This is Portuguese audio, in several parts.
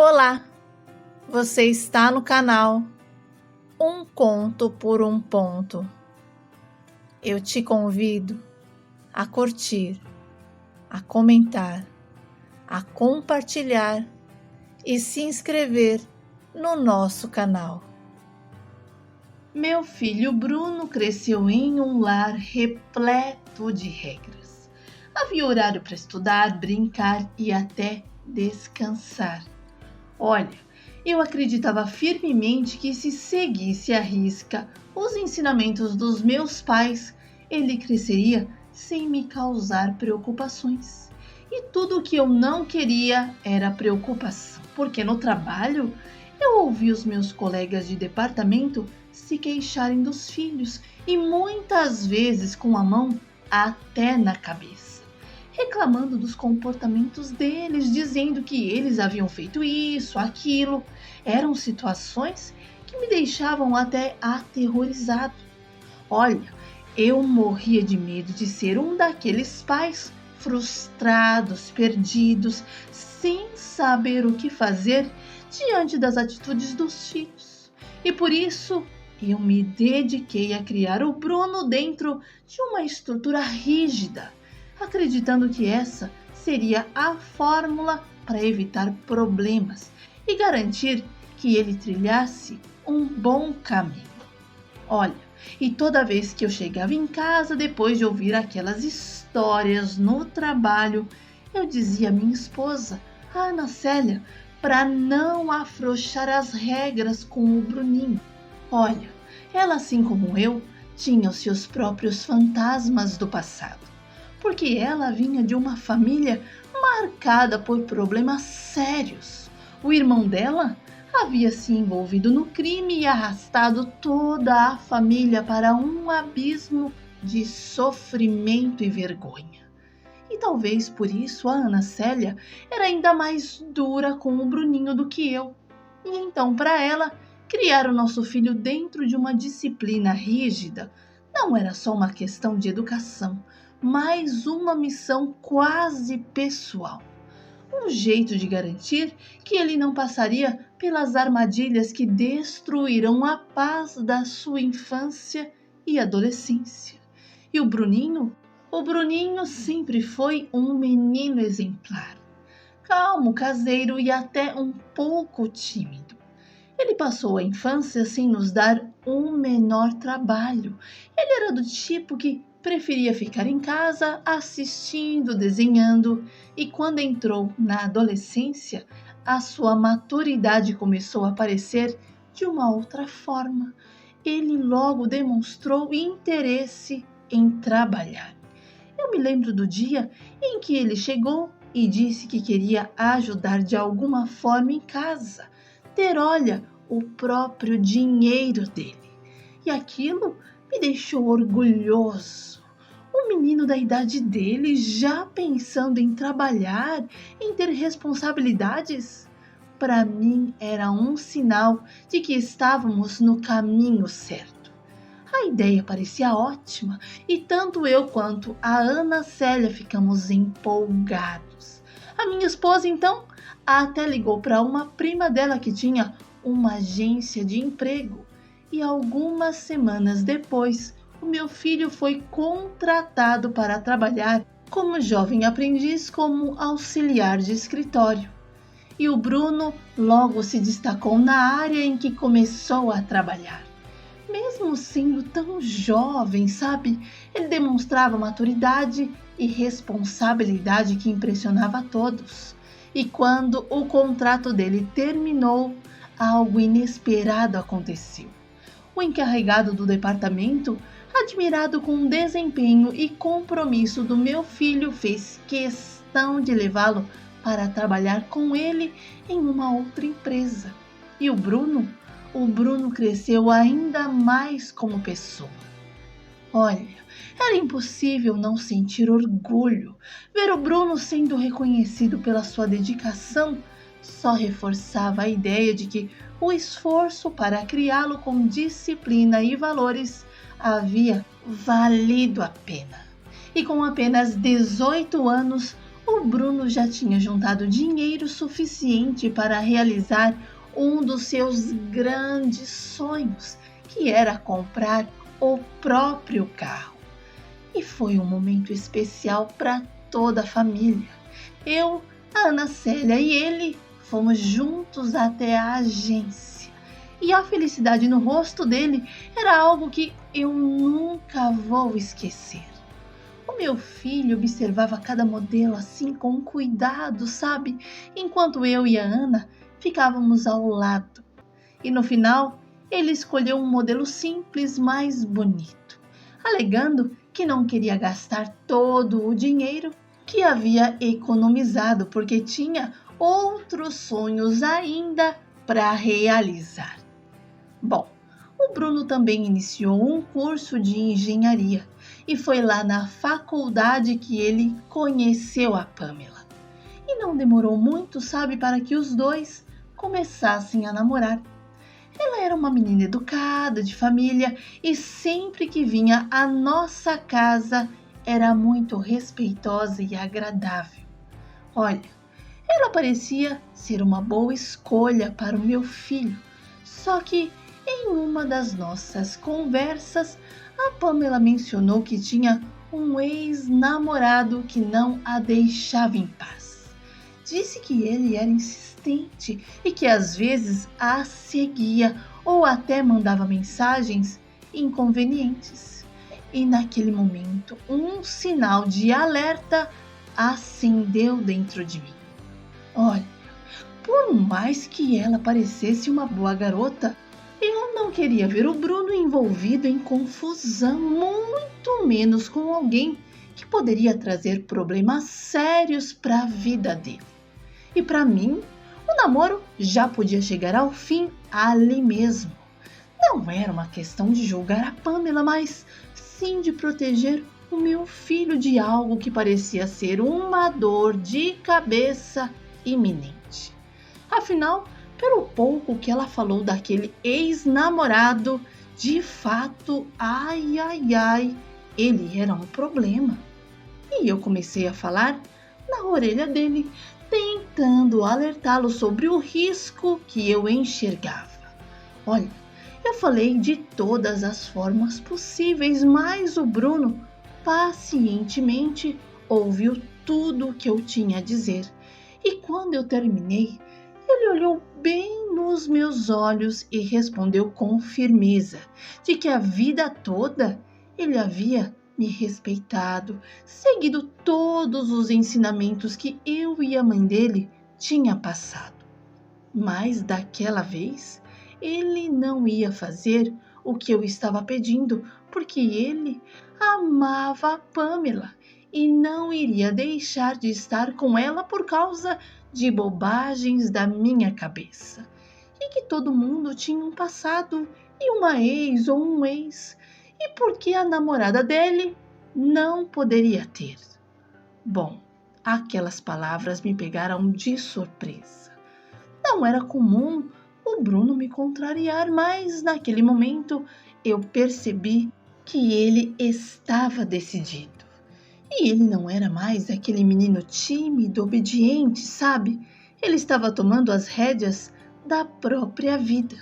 Olá, você está no canal Um Conto por um Ponto. Eu te convido a curtir, a comentar, a compartilhar e se inscrever no nosso canal. Meu filho Bruno cresceu em um lar repleto de regras. Havia horário para estudar, brincar e até descansar. Olha, eu acreditava firmemente que se seguisse à risca os ensinamentos dos meus pais, ele cresceria sem me causar preocupações. E tudo o que eu não queria era preocupação, porque no trabalho eu ouvi os meus colegas de departamento se queixarem dos filhos e muitas vezes com a mão até na cabeça, reclamando dos comportamentos deles, dizendo que eles haviam feito isso, aquilo. Eram situações que me deixavam até aterrorizado. Olha, eu morria de medo de ser um daqueles pais frustrados, perdidos, sem saber o que fazer diante das atitudes dos filhos. E por isso eu me dediquei a criar o Bruno dentro de uma estrutura rígida, acreditando que essa seria a fórmula para evitar problemas e garantir que ele trilhasse um bom caminho. Olha, e toda vez que eu chegava em casa depois de ouvir aquelas histórias no trabalho, eu dizia à minha esposa, a Ana Célia, para não afrouxar as regras com o Bruninho. Olha, ela, assim como eu, tinha os seus próprios fantasmas do passado, porque ela vinha de uma família marcada por problemas sérios. O irmão dela havia se envolvido no crime e arrastado toda a família para um abismo de sofrimento e vergonha. E talvez por isso a Ana Célia era ainda mais dura com o Bruninho do que eu. E então, para ela, criar o nosso filho dentro de uma disciplina rígida não era só uma questão de educação, mas uma missão quase pessoal. Um jeito de garantir que ele não passaria pelas armadilhas que destruíram a paz da sua infância e adolescência. E o Bruninho sempre foi um menino exemplar, calmo, caseiro e até um pouco tímido. Ele passou a infância sem nos dar um menor trabalho. Ele era do tipo que preferia ficar em casa assistindo, desenhando, e quando entrou na adolescência, a sua maturidade começou a aparecer de uma outra forma. Ele logo demonstrou interesse em trabalhar. Eu me lembro do dia em que ele chegou e disse que queria ajudar de alguma forma em casa, ter, olha, o próprio dinheiro dele. E aquilo me deixou orgulhoso. Um menino da idade dele já pensando em trabalhar, em ter responsabilidades. Para mim era um sinal de que estávamos no caminho certo. A ideia parecia ótima e tanto eu quanto a Ana Célia ficamos empolgados. A minha esposa, então, até ligou para uma prima dela que tinha uma agência de emprego. E algumas semanas depois, o meu filho foi contratado para trabalhar como jovem aprendiz, como auxiliar de escritório. E o Bruno logo se destacou na área em que começou a trabalhar. Mesmo sendo tão jovem, sabe, ele demonstrava maturidade e responsabilidade que impressionava a todos. E quando o contrato dele terminou, algo inesperado aconteceu. O encarregado do departamento, admirado com o desempenho e compromisso do meu filho, fez questão de levá-lo para trabalhar com ele em uma outra empresa. E o Bruno cresceu ainda mais como pessoa. Olha, era impossível não sentir orgulho. Ver o Bruno sendo reconhecido pela sua dedicação só reforçava a ideia de que o esforço para criá-lo com disciplina e valores havia valido a pena. E com apenas 18 anos, O Bruno já tinha juntado dinheiro suficiente para realizar um dos seus grandes sonhos, que era comprar o próprio carro. E foi um momento especial para toda a família. Eu, a Ana Célia e ele fomos juntos até a agência. E a felicidade no rosto dele era algo que eu nunca vou esquecer. O meu filho observava cada modelo assim com cuidado, sabe? Enquanto eu e a Ana ficávamos ao lado. E no final, ele escolheu um modelo simples, mais bonito, alegando que não queria gastar todo o dinheiro que havia economizado, porque tinha outros sonhos ainda para realizar. Bom, o Bruno também iniciou um curso de engenharia e foi lá na faculdade que ele conheceu a Pamela. E não demorou muito, sabe, para que os dois começassem a namorar. Ela era uma menina educada, de família, e sempre que vinha à nossa casa era muito respeitosa e agradável. Olha, ela parecia ser uma boa escolha para o meu filho, só que em uma das nossas conversas, a Pamela mencionou que tinha um ex-namorado que não a deixava em paz. Disse que ele era insistente e que às vezes a seguia ou até mandava mensagens inconvenientes. E naquele momento, um sinal de alerta acendeu dentro de mim. Olha, por mais que ela parecesse uma boa garota, eu não queria ver o Bruno envolvido em confusão, muito menos com alguém que poderia trazer problemas sérios para a vida dele. E para mim, o namoro já podia chegar ao fim ali mesmo. Não era uma questão de julgar a Pamela, mas sim de proteger o meu filho de algo que parecia ser uma dor de cabeça iminente. Afinal, pelo pouco que ela falou daquele ex-namorado, de fato, ele era um problema. E eu comecei a falar na orelha dele, tentando alertá-lo sobre o risco que eu enxergava. Olha, eu falei de todas as formas possíveis, mas o Bruno pacientemente ouviu tudo o que eu tinha a dizer. E quando eu terminei, ele olhou bem nos meus olhos e respondeu com firmeza de que a vida toda ele havia me respeitado, seguido todos os ensinamentos que eu e a mãe dele tinha passado. Mas daquela vez, ele não ia fazer o que eu estava pedindo, porque ele amava a Pamela e não iria deixar de estar com ela por causa de bobagens da minha cabeça. E que todo mundo tinha um passado e uma ex ou um ex, e por que a namorada dele não poderia ter? Bom, aquelas palavras me pegaram de surpresa. Não era comum o Bruno me contrariar, mas naquele momento eu percebi que ele estava decidido. E ele não era mais aquele menino tímido, obediente, sabe? Ele estava tomando as rédeas da própria vida.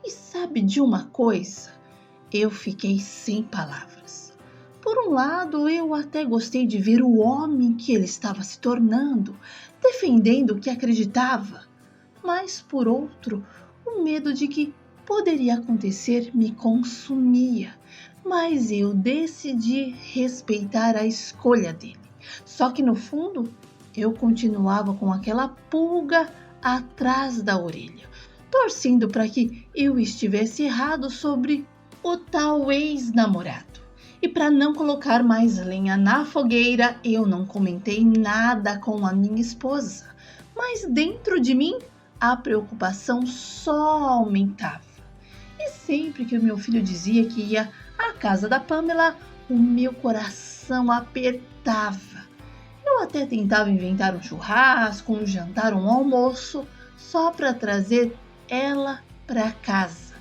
E sabe de uma coisa? Eu fiquei sem palavras. Por um lado, eu até gostei de ver o homem que ele estava se tornando, defendendo o que acreditava. Mas, por outro, o medo de que poderia acontecer me consumia. Mas eu decidi respeitar a escolha dele. Só que, no fundo, eu continuava com aquela pulga atrás da orelha, torcendo para que eu estivesse errado sobre o tal ex-namorado. E para não colocar mais lenha na fogueira, eu não comentei nada com a minha esposa. Mas dentro de mim, a preocupação só aumentava. E sempre que o meu filho dizia que ia à casa da Pamela, o meu coração apertava. Eu até tentava inventar um churrasco, um jantar, um almoço, só para trazer ela para casa.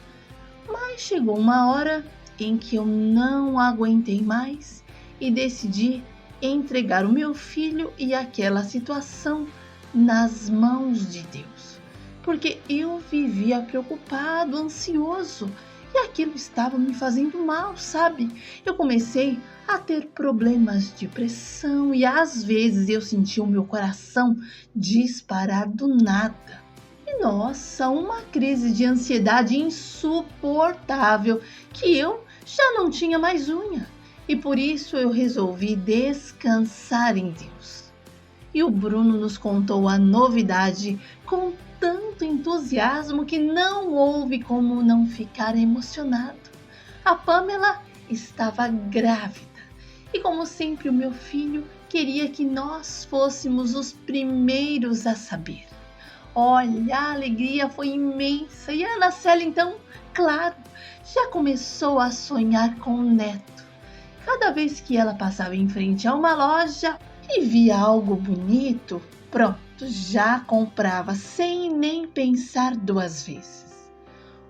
Mas chegou uma hora em que eu não aguentei mais e decidi entregar o meu filho e aquela situação nas mãos de Deus, porque eu vivia preocupado, ansioso, e aquilo estava me fazendo mal, sabe? Eu comecei a ter problemas de pressão e às vezes eu sentia o meu coração disparar do nada. E nossa, uma crise de ansiedade insuportável que eu já não tinha mais unha. E por isso eu resolvi descansar em Deus. E o Bruno nos contou a novidade com tanto entusiasmo que não houve como não ficar emocionado. A Pamela estava grávida e, como sempre, o meu filho queria que nós fôssemos os primeiros a saber. Olha, a alegria foi imensa e a Ana Célia, então, claro, já começou a sonhar com o neto. Cada vez que ela passava em frente a uma loja e via algo bonito, pronto, já comprava sem nem pensar duas vezes.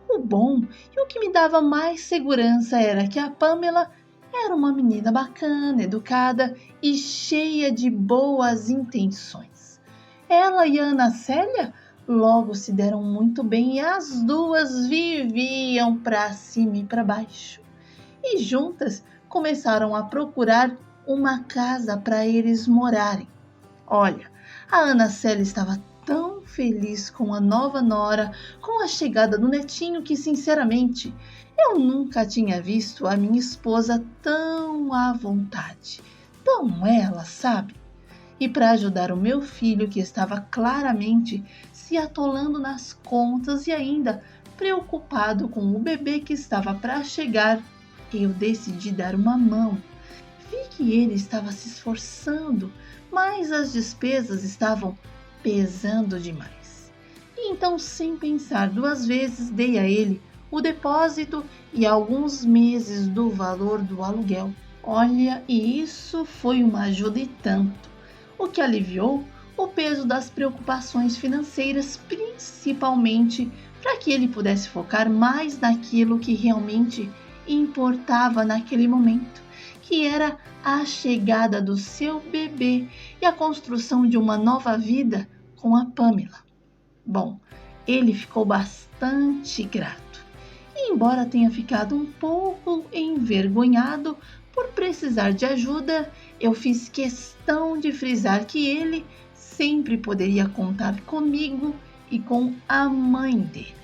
O bom e o que me dava mais segurança era que a Pamela era uma menina bacana, educada e cheia de boas intenções. Ela e a Ana Célia logo se deram muito bem e as duas viviam para cima e para baixo. E juntas começaram a procurar uma casa para eles morarem. Olha, a Ana Célia estava tão feliz com a nova nora, com a chegada do netinho, que sinceramente eu nunca tinha visto a minha esposa tão à vontade. Tão ela, sabe? E para ajudar o meu filho, que estava claramente se atolando nas contas e ainda preocupado com o bebê que estava para chegar, eu decidi dar uma mão. Vi que ele estava se esforçando, mas as despesas estavam pesando demais. E então, sem pensar duas vezes, dei a ele o depósito e alguns meses do valor do aluguel. Olha, e isso foi uma ajuda e tanto, o que aliviou o peso das preocupações financeiras, principalmente para que ele pudesse focar mais naquilo que realmente importava naquele momento, que era a chegada do seu bebê e a construção de uma nova vida com a Pamela. Bom, ele ficou bastante grato. E embora tenha ficado um pouco envergonhado por precisar de ajuda, eu fiz questão de frisar que ele sempre poderia contar comigo e com a mãe dele.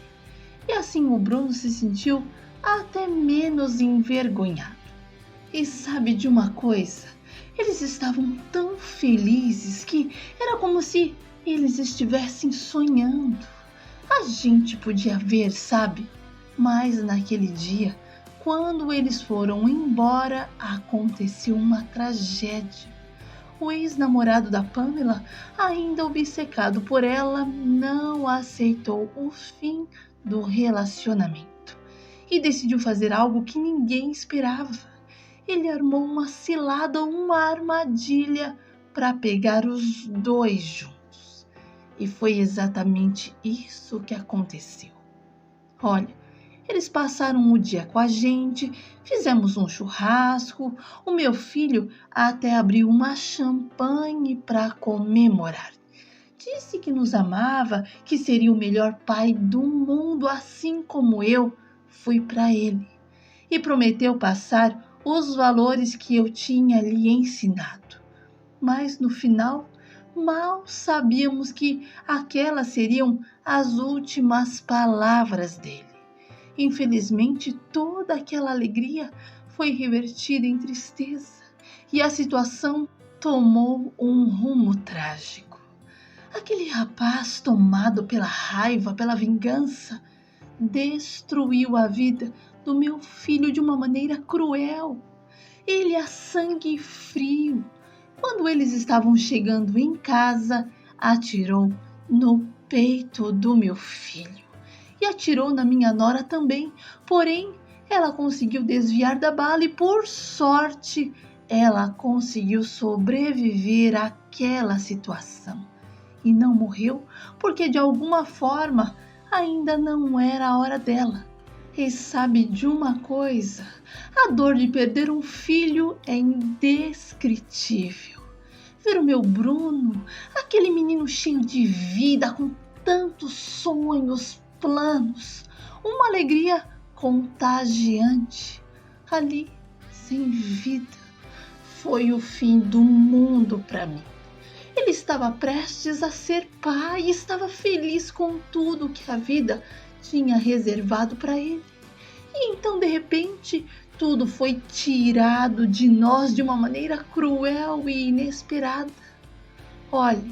E assim o Bruno se sentiu até menos envergonhado. E sabe de uma coisa? Eles estavam tão felizes que era como se eles estivessem sonhando. A gente podia ver, sabe? Mas naquele dia, quando eles foram embora, aconteceu uma tragédia. O ex-namorado da Pamela, ainda obcecado por ela, não aceitou o fim do relacionamento e decidiu fazer algo que ninguém esperava. Ele armou uma cilada, uma armadilha para pegar os dois juntos. E foi exatamente isso que aconteceu. Olha, eles passaram o dia com a gente, fizemos um churrasco, o meu filho até abriu uma champanhe para comemorar. Disse que nos amava, que seria o melhor pai do mundo, assim como eu fui para ele. E prometeu passar os valores que eu tinha lhe ensinado. Mas no final, mal sabíamos que aquelas seriam as últimas palavras dele. Infelizmente, toda aquela alegria foi revertida em tristeza e a situação tomou um rumo trágico. Aquele rapaz, tomado pela raiva, pela vingança, destruiu a vida do meu filho de uma maneira cruel. Ele a sangue frio, quando eles estavam chegando em casa, atirou no peito do meu filho e atirou na minha nora também, porém ela conseguiu desviar da bala e, por sorte, ela conseguiu sobreviver àquela situação e não morreu porque de alguma forma ainda não era a hora dela. E sabe de uma coisa? A dor de perder um filho é indescritível. Ver o meu Bruno, aquele menino cheio de vida, com tantos sonhos, planos, uma alegria contagiante, ali, sem vida, foi o fim do mundo para mim. Ele estava prestes a ser pai e estava feliz com tudo que a vida tinha reservado para ele. E então, de repente, tudo foi tirado de nós de uma maneira cruel e inesperada. Olhe,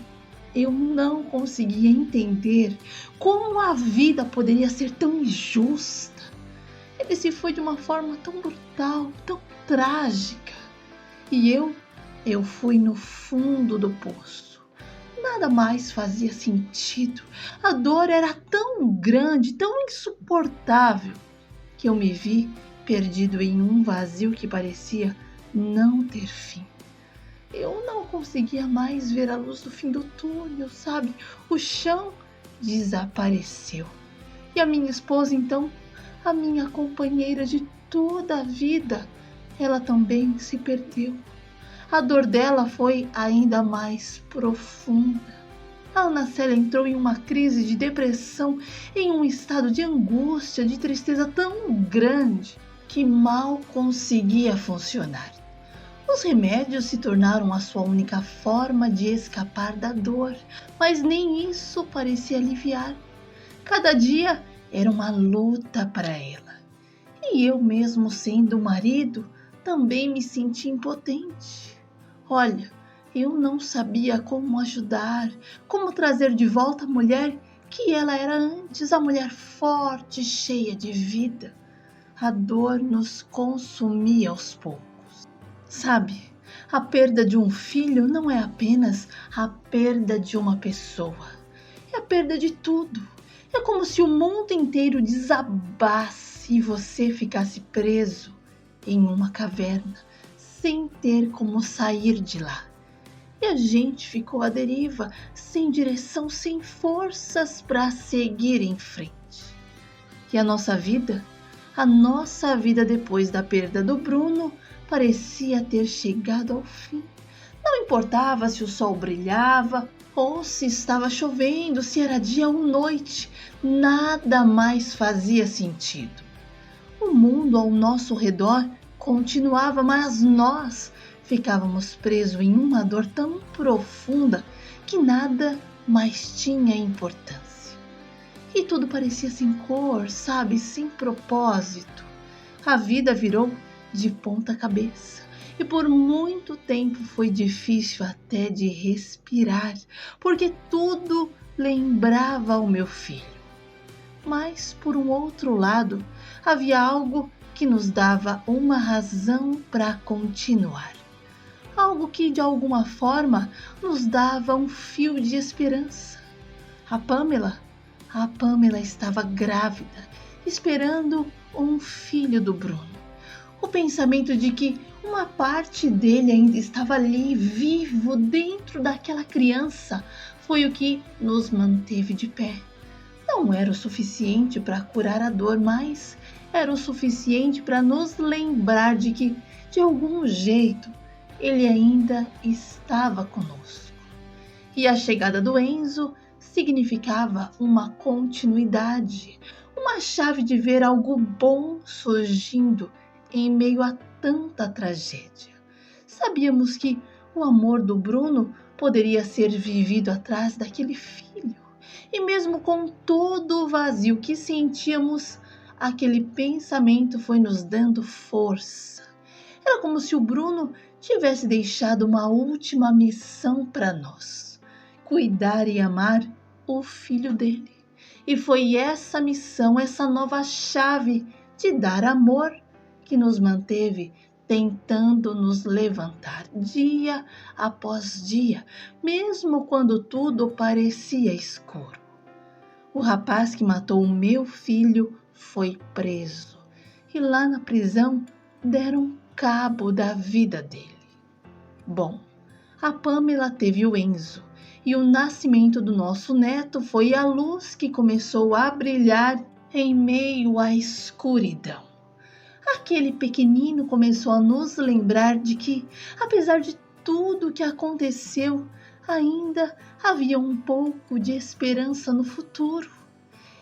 eu não conseguia entender como a vida poderia ser tão injusta. Ele se foi de uma forma tão brutal, tão trágica. E eu fui no fundo do poço. Nada mais fazia sentido. A dor era tão grande, tão insuportável, que eu me vi perdido em um vazio que parecia não ter fim. Eu não conseguia mais ver a luz do fim do túnel, sabe? O chão desapareceu. E a minha esposa, então, a minha companheira de toda a vida, ela também se perdeu. A dor dela foi ainda mais profunda. A Ana Célia entrou em uma crise de depressão, em um estado de angústia, de tristeza tão grande que mal conseguia funcionar. Os remédios se tornaram a sua única forma de escapar da dor, mas nem isso parecia aliviar. Cada dia era uma luta para ela. E eu, mesmo sendo marido, também me senti impotente. Olha, eu não sabia como ajudar, como trazer de volta a mulher que ela era antes, a mulher forte, cheia de vida. A dor nos consumia aos poucos. Sabe, a perda de um filho não é apenas a perda de uma pessoa, é a perda de tudo. É como se o mundo inteiro desabasse e você ficasse preso em uma caverna, sem ter como sair de lá. E a gente ficou à deriva, sem direção, sem forças para seguir em frente. E a nossa vida depois da perda do Bruno, parecia ter chegado ao fim. Não importava se o sol brilhava ou se estava chovendo, se era dia ou noite, nada mais fazia sentido. O mundo ao nosso redor continuava, mas nós ficávamos presos em uma dor tão profunda que nada mais tinha importância. E tudo parecia sem cor, sabe, sem propósito. A vida virou de ponta cabeça e por muito tempo foi difícil até de respirar, porque tudo lembrava o meu filho. Mas, por um outro lado, havia algo que nos dava uma razão para continuar. Algo que, de alguma forma, nos dava um fio de esperança. A Pamela estava grávida, esperando um filho do Bruno. O pensamento de que uma parte dele ainda estava ali, vivo, dentro daquela criança, foi o que nos manteve de pé. Não era o suficiente para curar a dor, mas era o suficiente para nos lembrar de que, de algum jeito, ele ainda estava conosco. E a chegada do Enzo significava uma continuidade, uma chave de ver algo bom surgindo em meio a tanta tragédia. Sabíamos que o amor do Bruno poderia ser vivido atrás daquele filho. E mesmo com todo o vazio que sentíamos, aquele pensamento foi nos dando força. Era como se o Bruno tivesse deixado uma última missão para nós: cuidar e amar o filho dele. E foi essa missão, essa nova chave de dar amor, que nos manteve tentando nos levantar dia após dia, mesmo quando tudo parecia escuro. O rapaz que matou o meu filho foi preso e lá na prisão deram cabo da vida dele. Bom, a Pamela teve o Enzo e o nascimento do nosso neto foi a luz que começou a brilhar em meio à escuridão. Aquele pequenino começou a nos lembrar de que, apesar de tudo o que aconteceu, ainda havia um pouco de esperança no futuro.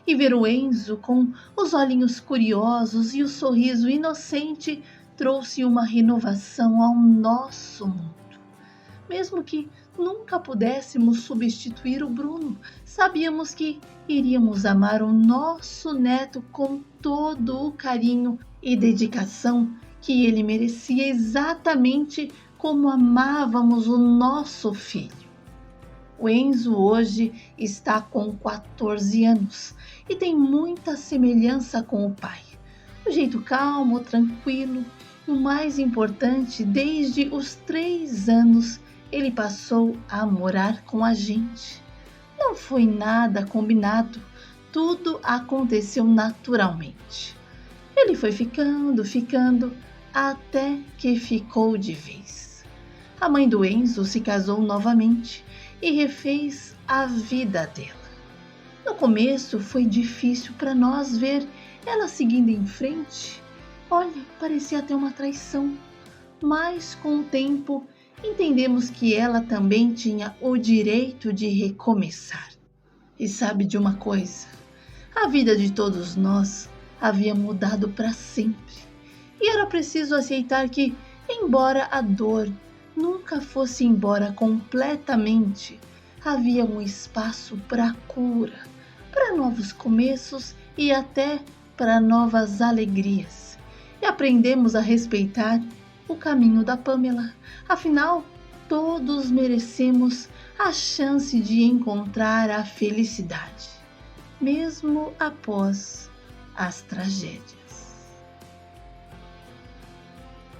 E ver o Enzo com os olhinhos curiosos e o sorriso inocente trouxe uma renovação ao nosso mundo. Mesmo que nunca pudéssemos substituir o Bruno, sabíamos que iríamos amar o nosso neto com todo o carinho e dedicação que ele merecia, exatamente como amávamos o nosso filho. O Enzo hoje está com 14 anos e tem muita semelhança com o pai. O jeito calmo, tranquilo e o mais importante, desde os 3 anos ele passou a morar com a gente. Não foi nada combinado, tudo aconteceu naturalmente. Ele foi ficando, até que ficou de vez. A mãe do Enzo se casou novamente e refez a vida dela. No começo foi difícil para nós ver ela seguindo em frente. Olha, parecia até uma traição, mas com o tempo entendemos que ela também tinha o direito de recomeçar. E sabe de uma coisa? A vida de todos nós havia mudado para sempre. E era preciso aceitar que, embora a dor nunca fosse embora completamente, havia um espaço para cura, para novos começos e até para novas alegrias. E aprendemos a respeitar o caminho da Pamela. Afinal, todos merecemos a chance de encontrar a felicidade, mesmo após as tragédias.